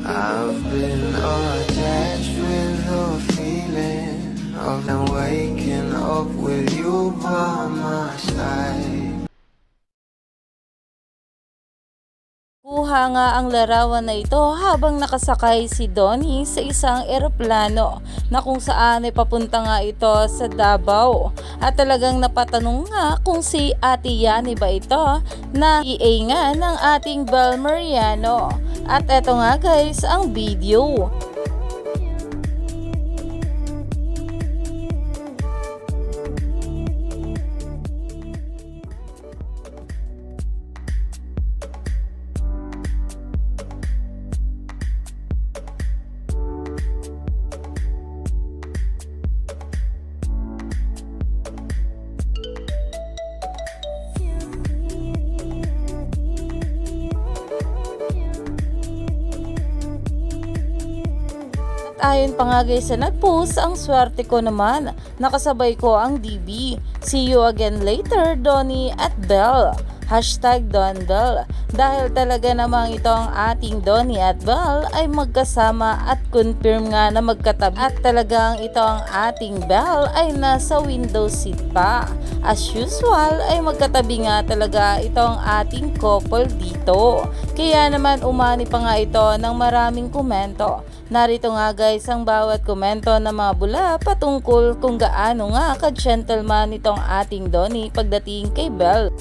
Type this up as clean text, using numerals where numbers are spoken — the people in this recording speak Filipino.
I've been attached with the feeling of now waking up with you by my side. Kuha nga ang larawan na ito habang nakasakay si Donnie sa isang eroplano na kung saan ay papunta nga ito sa Davao. At talagang napatanong nga kung si Ate Yani ba ito na EA nga ng ating Bel Mariano. At eto nga guys ang video. Ayon pa nga guys sa nag-post, ang swerte ko naman, nakasabay ko ang DB. See you again later, Donnie at Bel. Hashtag Don Bel. Dahil talaga namang ito ang ating Donnie at Bel ay magkasama at confirm nga na magkatabi. At talagang ito ang ating Bel ay nasa window seat pa. As usual ay magkatabi nga talaga ito ang ating couple dito. Kaya naman umani pa nga ito ng maraming komento. Narito nga guys ang bawat komento ng mga bula patungkol kung gaano nga ka-gentleman itong ating Donnie pagdating kay Bel.